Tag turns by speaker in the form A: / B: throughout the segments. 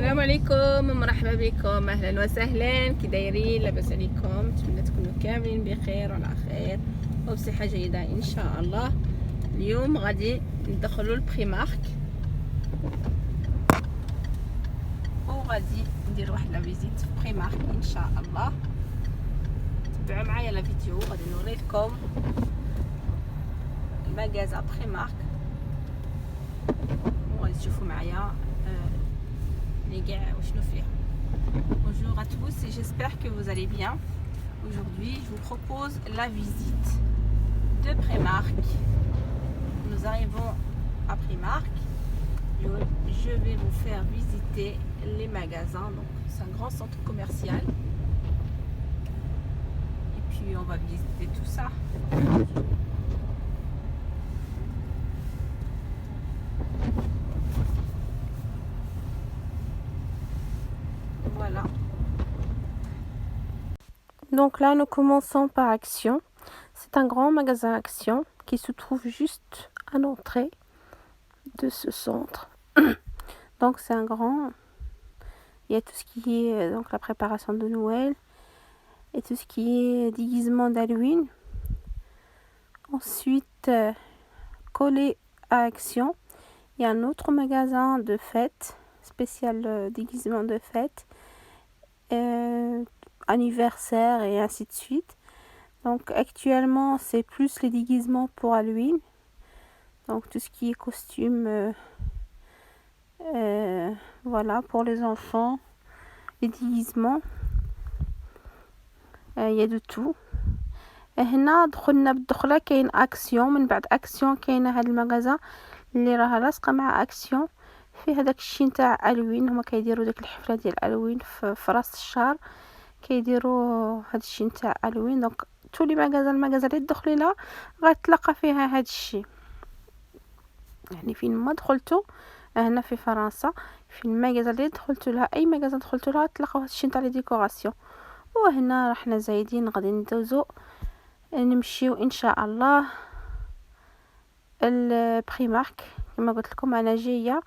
A: السلام عليكم، مرحبا بكم، اهلا وسهلا. كي دايرين؟ لاباس عليكم؟ نتمنى تكونوا كاملين بخير وعلى خير وبصحه جيده ان شاء الله. اليوم غادي ندخلوا البريمارك وغادي ندير واحد لا فيزيت في بريمارك ان شاء الله. تبعوا معايا لا فيديو، غادي نوري لكم المغازا بريمارك وغادي تشوفوا معايا les gars, bonjour à tous et j'espère que vous allez bien. Aujourd'hui, je vous propose la visite de Primark. Nous arrivons à Primark. Je vais vous faire visiter les magasins. Donc, c'est un grand centre commercial. Et puis, on va visiter tout ça. Voilà. Donc là, nous commençons par Action. C'est un grand magasin Action qui se trouve juste à l'entrée de ce centre. Donc c'est un grand. Il y a tout ce qui est donc la préparation de Noël et tout ce qui est déguisement d'Halloween. Ensuite, collé à Action, il y a un autre magasin de fête, spécial déguisement de fête. Anniversaire et ainsi de suite. Donc actuellement c'est plus les déguisements pour Halloween, donc tout ce qui est costume, voilà, pour les enfants, les déguisements, il y a de tout. هنا دخلنا بالدخله كاين اكسيون، من بعد اكسيون كاينه هاد المغازا اللي راها لاصقه مع اكسيون في هذاك الشيء نتاع الوين. هما كيديروا ديك الحفله ديال الوين في راس الشهر، كيديروا هاد الشيء نتاع الوين. دونك تولي المغازا اللي تدخلي لها غتلقى فيها هاد الشيء. يعني فين ما دخلتو هنا في فرنسا، في المغازا اللي دخلتو لها، اي مغازا دخلتو لها تلقاو هاد الشيء نتاع لي ديكوراسيون. وهنا رحنا زايدين غادي ندوزو نمشيو ان شاء الله البريمارك. كما قلت لكم انا جايه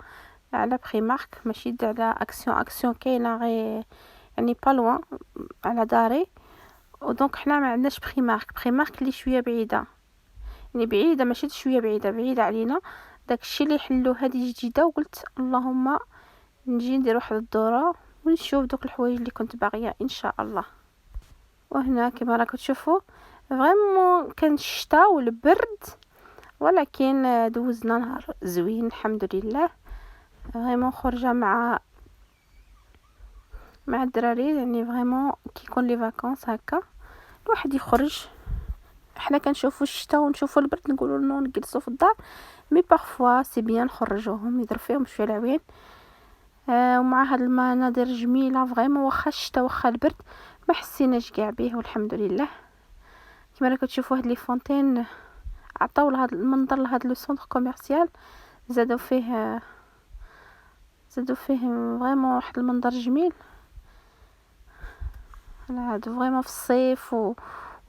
A: على بريمارك، ماشي على اكسيون كاينه غير يعني با لوان على داري. ودونك حنا ما عندناش بريمارك اللي شويه بعيده، يعني بعيده ماشي شويه بعيده علينا. داك الشيء اللي حلو هذه جديده، وقلت اللهم نجي ندير واحد الدوره ونشوف دوك الحوايج اللي كنت باغيه ان شاء الله. وهنا كما راكم تشوفوا فريمون كان الشتاء والبرد، ولكن دوزنا نهار زوين الحمد لله. فريمون خرجه مع الدراري، يعني فريمون كي يكون لي فاكونس هكا الواحد يخرج. حنا كنشوفوا الشتاء ونشوفوا البرد نقولوا انه نجلسوا في الدار، مي بارفوا سي بيان نخرجوهم يضرب فيهم شويه العوين. ومع هاد المناظر جميله فريمون، واخا الشتاء واخا البرد ما حسيناش كاع به والحمد لله. كما راكم تشوفوا هاد لي فونتين عطاو لهاد المنظر لهاد لو سونتر كوميرسيال، زادوا فيه فريمون واحد المنظر جميل. هادو فريمون في الصيف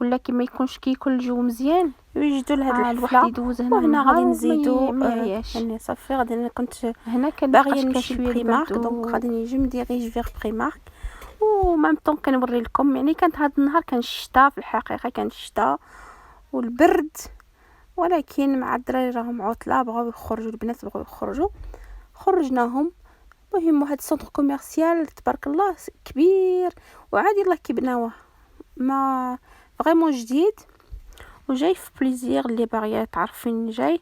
A: ولا كما يكونش كيكون الجو مزيان يوجدوا لهاد الحفله. يدوز هنا وهنا غادي نزيدو يعني صافي غادي. انا كنت هنا باغيه نمشي لبريمارك، دونك غادي نجي نديريج فيغ بريمارك ومام طون كنوري لكم. يعني كانت هاد النهار كان الشتاء، في الحقيقه كان الشتاء والبرد، ولكن مع الدراري راهم عطله بغاو يخرجوا، البنات بغاو يخرجوا خرجناهم. المهم هاد السونتر كوميرسيال تبارك الله كبير وعادي الله كي بناوه، ما فريمون جديد وجاي في بليزير. اللي باغيه تعرف فين جاي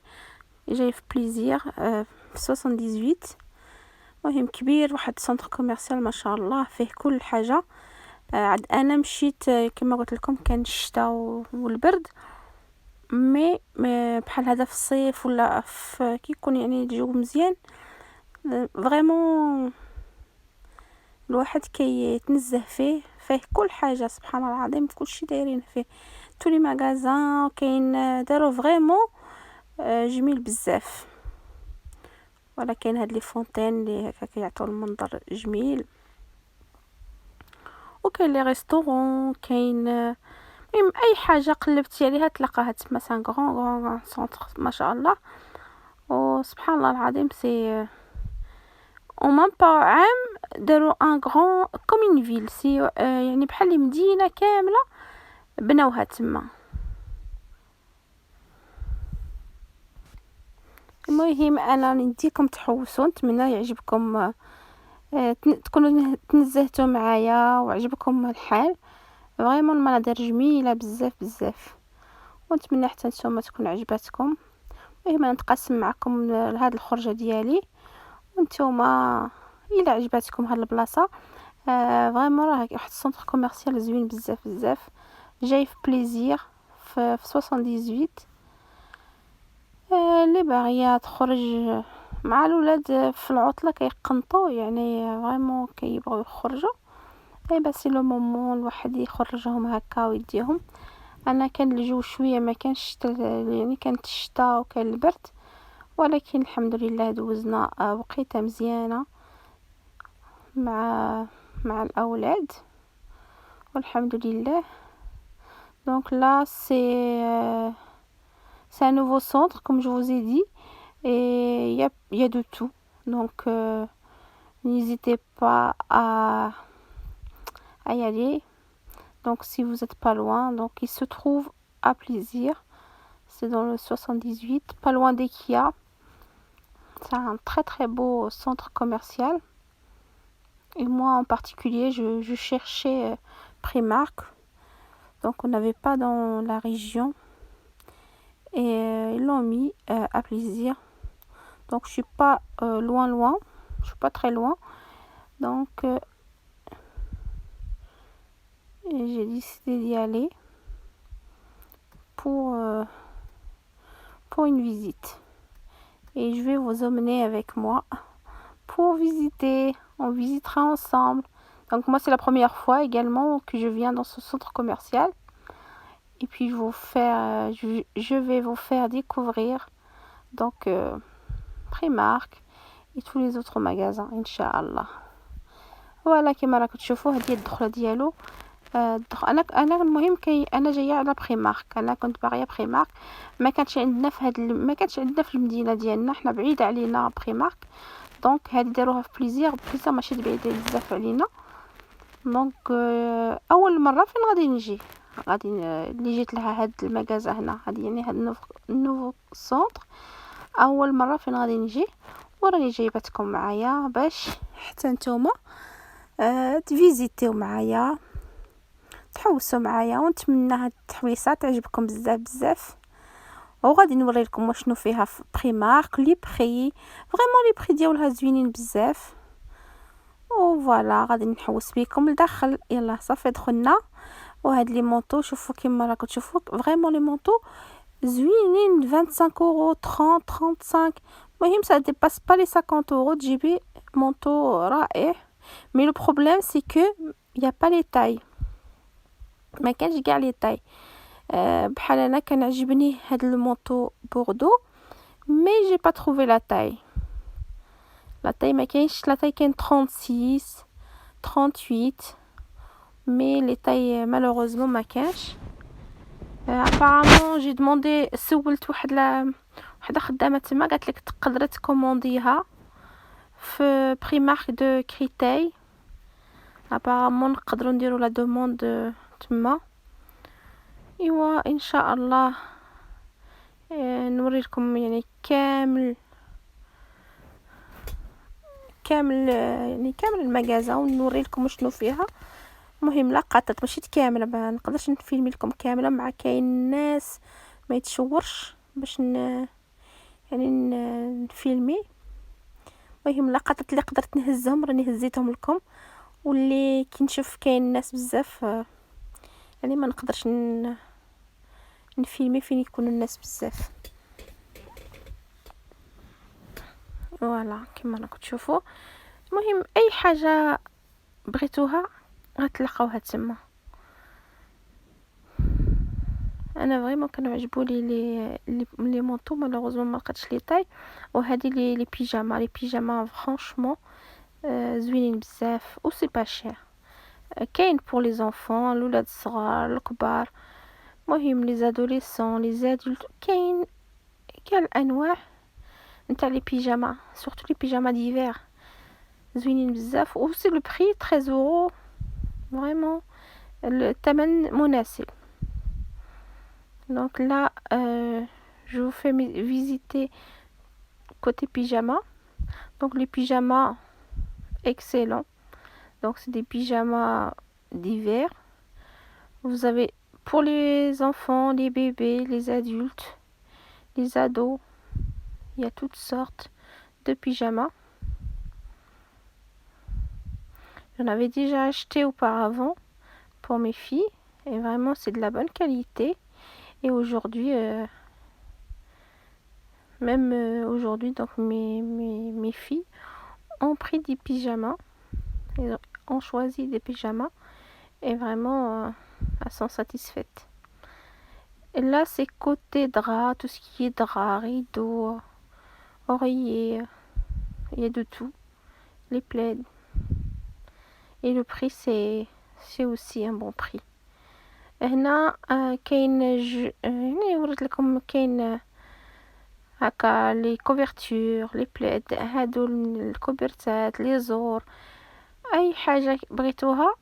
A: في بليزير في 78. مهم كبير، واحد سونتر كوميرسيال ما شاء الله فيه كل حاجه. عاد انا مشيت كما قلت لكم كان الشتاء والبرد، مي بحال هذا في الصيف ولا في كيكون يعني الجو مزيان فريمون الواحد كيتنزه فيه كل حاجه. سبحان الله العظيم كلشي دايرين فيه تولي ماغازان كاين، داروا فريمون جميل بزاف. ولكن هاد لي فونتين اللي هكا كيعطيو المنظر جميل. وكاين لي ريستورون، كاين المهم اي حاجه قلبتي عليها تلقاها تما. سان غران سونتر ما شاء الله. وسبحان الله العظيم سي او مام با عام داروا ان غران كومين فيل سي يعني بحال مدينه كامله بناوها تما. المهم انا نديكم تحوسوا، نتمنى يعجبكم، تكونوا تنزهتوا معايا وعجبكم الحال. فريمون المناظر جميله بزاف بزاف، ونتمنى حتى نتوما تكون عجباتكم. المهم انا نتقاسم معكم هذه الخرجه ديالي، وانتوما الى عجباتكم هاد البلاصه فريمون راه واحد السونتر كوميرسيال زوين بزاف بزاف، جاي في بليزير في 78. اللي باغيه تخرج مع الاولاد في العطله كيقنطوا يعني فريمون كيبغيو يخرجوا، اي بس لو مومون الواحد يخرجهم هكا ويديهم. انا كان الجو شويه ما كانش يعني كانت الشتاء وكان البرد، ولكن الحمد لله دوزنا وقيته مزيانه مع الاولاد والحمد لله. دونك لا c'est un nouveau centre comme je vous ai dit, et il y a de tout, donc n'hésitez pas à y aller. Donc si vous êtes pas loin, donc il se trouve à Plaisir, c'est dans le 78, pas loin d'Ikea. C'est un très très beau centre commercial, et moi en particulier je cherchais Primark, donc on n'avait pas dans la région, et ils l'ont mis à Plaisir. Donc je suis pas loin, je suis pas très loin, donc j'ai décidé d'y aller pour une visite, et je vais vous emmener avec moi pour visiter. On visitera ensemble. Donc moi c'est la première fois également que je viens dans ce centre commercial, et puis je vais vous faire découvrir donc Primark et tous les autres magasins Inch'Allah. فوالا كما راكم تشوفوا هذه الدخله ديالو. انا المهم انا جايه على بريمارك، انا كنت باغيه بريمارك، ما كانش عندنا ما كانش عندنا في المدينه ديالنا، حنا بعيد علينا بريمارك، دونك هذه داروها في بليزير ماشي بعيده بزاف علينا. دونك اول مره فين غادي نجي اللي جيت لها هاد المغازه هنا، هذه يعني هاد النوفو سونتر اول مره فين غادي نجي، وراني جايبتكم معايا باش حتى نتوما تفيزيتيو معايا، تحوسوا معايا، ونتمنى هاد التحويسات تعجبكم بزاف بزاف. وغادي نوري لكم واشنو فيها في بريمارك، لي بري فريمون لي بري ديالها زوينين بزاف. وفوالا غادي نحوس بكم لداخل. يلا صافي دخلنا. وهاد لي مونطو شوفوا كيما راكم تشوفوا فريمون لي مونطو زوينين 25 اورو 30 35. المهم ça dépasse pas les 50 euros تجيبي مونطو رائع. mais le problème c'est que y a pas les tailles، ما كانش كاع لي طاي. بحال انا كان عجبني هاد المونطو بوردو، مي جي با تروفي لا طاي ما كاينش لا طاي، كاين 36 38، مي لي طاي مالوغوزمون ما كانش. apparemment جي دوموندي، سولت وحده خدامه تما قالت لك تقدري تكومونديها في بريمارك دو كريتاي. apparemment نقدروا نديروا لا دوموند تما. ايوا ان شاء الله نوري لكم يعني كامل يعني كامل المغازه، ونوري لكم شنو فيها. المهم لقطات ماشي كامله، ما نقدرش نفيلمي لكم كامله، مع كاين الناس ما يتشورش باش يعني نفيلمي. المهم لقطات اللي قدرت نهزهم راني هزيتهم لكم، واللي كنشوف كاين الناس بزاف يعني ما نقدرش نفيلمي فين يكونوا الناس بزاف. فوالا كما راكم تشوفوا. المهم اي حاجه بغيتوها غتلقاوها تما. انا فريمون كانوا عجبوني لي مونطو، مالوغوزمون ما لقيتش لي طاي. وهذه لي بيجاما فرانشمون زوينين بزاف، و سي با شير. كاين بور لي زونفون، الولاد الصغار، الكبار، مهم لي زادوليسون، لي زادولت، كاين كاع الانواع نتاع لي بيجاما، سورتو لي بيجاما ديفير. زوينين بزاف وسي لو بري 13 فريمون الثمن مناسب. Donc là, je vous fais visiter côté pyjama. Donc les pyjamas excellents. Donc c'est des pyjamas d'hiver. Vous avez pour les enfants, les bébés, les adultes, les ados. Il y a toutes sortes de pyjamas. J'en avais déjà acheté auparavant pour mes filles. Et vraiment c'est de la bonne qualité. Et aujourd'hui, même aujourd'hui, donc mes filles ont pris des pyjamas. Elles ont choisi des pyjamas. Et vraiment, elles sont satisfaites. Et là, c'est côté drap, tout ce qui est drap, rideau, oreiller. Il y a de tout. Les plaids. Et le prix, c'est aussi un bon prix. هنا كاين هنا وريت لكم كاين هكا لي كوفرتور لي بليد هادو الكوبرتات لي زور اي حاجه بغيتوها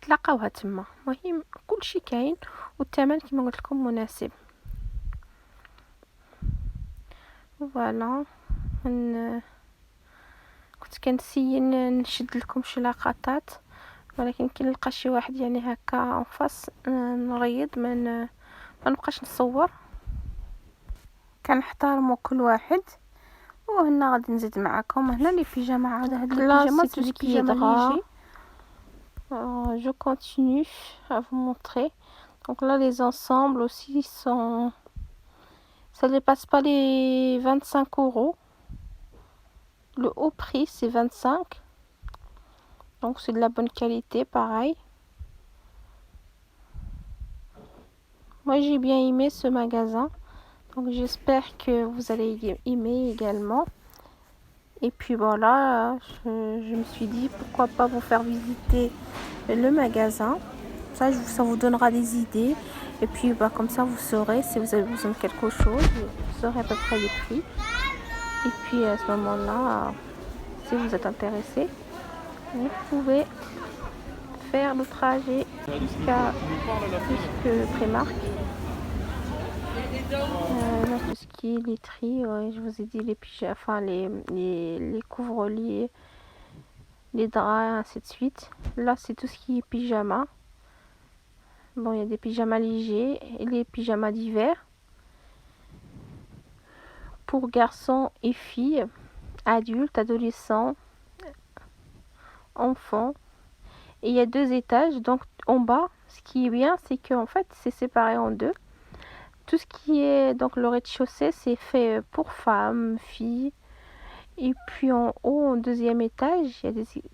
A: تلقاوها تما. المهم كلشي كاين والثمن كما قلت لكم مناسب. فوالا كنت كنسيي نشد لكم شي لقطات ولكن كي نلقى شي واحد يعني هكا انفاس نريض ما نبقاش نصور. كنحترموا كل واحد. وهنا غادي نزيد معكم هنا لي بيجاما عاد هاد لي بيجاما سي دو بيجاما ليجي. Je continue à vous montrer. Donc là les ensembles aussi sont ça dépasse pas les 25 €. Le haut prix c'est 25. Donc c'est de la bonne qualité, pareil. Moi j'ai bien aimé ce magasin. Donc j'espère que vous allez aimer également. Et puis voilà, je me suis dit pourquoi pas vous faire visiter le magasin. Ça vous donnera des idées. Et puis comme ça vous saurez si vous avez besoin de quelque chose. Vous saurez à peu près les prix. Et puis à ce moment-là, si vous êtes intéressé, vous pouvez faire le trajet jusqu'à Primark. Là, tout ce qui est literie, je vous ai dit les pyjamas, enfin les couvre-lits, les draps, ainsi de suite. Là, c'est tout ce qui est pyjama. Bon, il y a des pyjamas légers et les pyjamas d'hiver pour garçons et filles, adultes, adolescents, enfants. Et il y a 2 étages, donc en bas, ce qui est bien, c'est qu'en fait, c'est séparé en 2. Tout ce qui est, donc le rez-de-chaussée, c'est fait pour femmes, filles. Et puis en haut, au 2e étage, il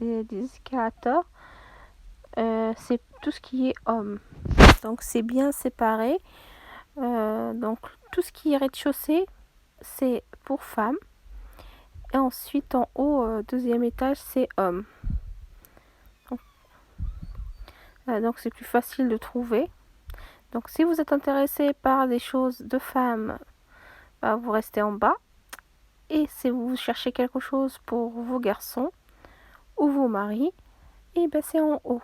A: y a des escalators. C'est tout ce qui est hommes. Donc c'est bien séparé. Donc tout ce qui est rez-de-chaussée, c'est pour femmes. Et ensuite en haut, 2e étage, c'est hommes. Donc c'est plus facile de trouver. Donc si vous êtes intéressé par des choses de femmes, vous restez en bas. Et si vous cherchez quelque chose pour vos garçons ou vos maris, et c'est en haut.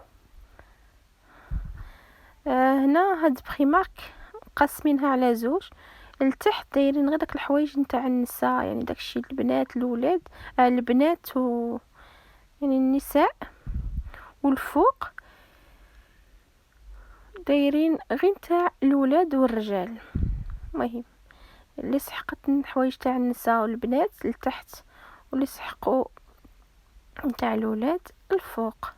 A: هنا هاد بريمارك قاسمينها على 2. لتحت دايرين غير داك الحوايج نتاع النساء، يعني داكشي البنات الولاد البنات و يعني النساء. والفوق دايرين غير نتاع الولاد والرجال. المهم اللي سحقت الحوايج تاع النساء والبنات لتحت واللي سحقوا نتاع الولاد الفوق.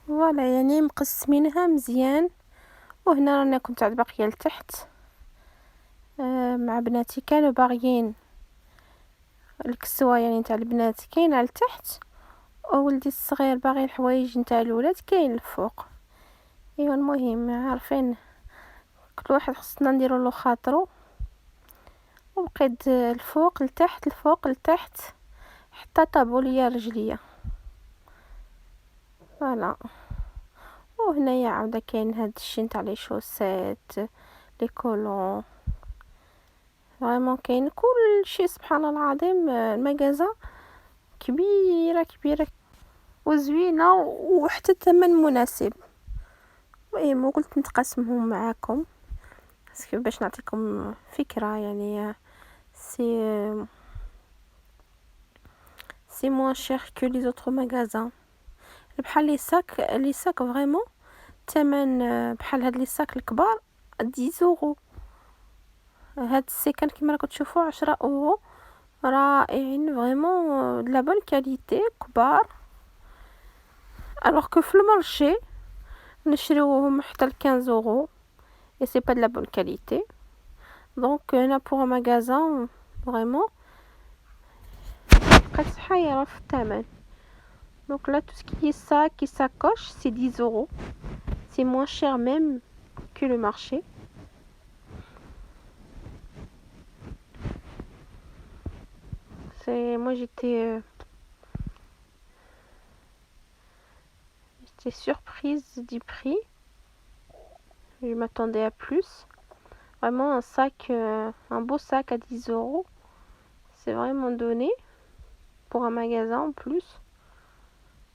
A: فوالا يعني مقسمينها مزيان. وهنا رانا كنت عاد باقيه لتحت مع بناتي كانوا باغيين الكسوه يعني نتاع البنات كاينه لتحت وولدي الصغير باغي الحوايج نتاع الولاد كاين الفوق. ايوا المهم عارفين كل واحد خصنا نديرو له خاطرو. وبقيت الفوق لتحت الفوق لتحت حتى طابوا ليا رجليا. فوالا. وهنايا عاوده كاين هاد الشي نتاع لي شوسيت لي كولون فريمون كاين كلشي سبحان الله العظيم. المغازا كبيرة وزوينة وحتى الثمن مناسب. المهم قلت نتقاسمهم معاكم باسكو باش نعطيكم فكرة يعني سي موان شير كو لي زوتر ماغازان. بحال لي ساك فريمون الثمن بحال هاد لي ساك الكبار 10 يورو. هاد السيكان كما راكم تشوفوا 10 يورو رائعين فريمون لا بون كاليتي كبار. alors que في المارشي نشريوهم حتى ل 15 يورو et c'est pas de la bonne qualité. donc هنا pour un magasin vraiment قد حيرة في الثمن. donc là tout ce qui est sac et sacoche c'est 10 euros. c'est moins cher même que le marché. Moi j'étais surprise du prix. Je m'attendais à plus. Vraiment un sac, un beau sac à 10 euros. C'est vraiment donné pour un magasin en plus.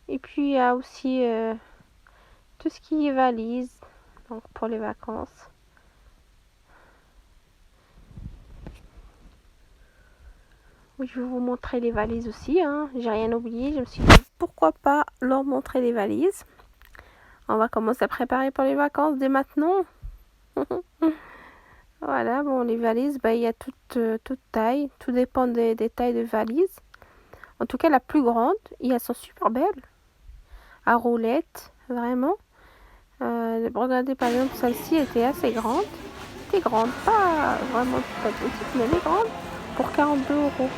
A: Et puis il y a aussi tout ce qui est valise, donc pour les vacances. Oui, je vais vous montrer les valises aussi, hein. J'ai rien oublié. Je me suis dit pourquoi pas leur montrer les valises. On va commencer à préparer pour les vacances dès maintenant. Voilà, bon, les valises, il y a toute taille. Tout dépend des tailles de valises. En tout cas, la plus grande, elles sont super belles. À roulettes, vraiment. Regardez, par exemple, celle-ci était assez grande. Elle était grande, pas vraiment pas petite, mais elle est grande. Pour 42 euros.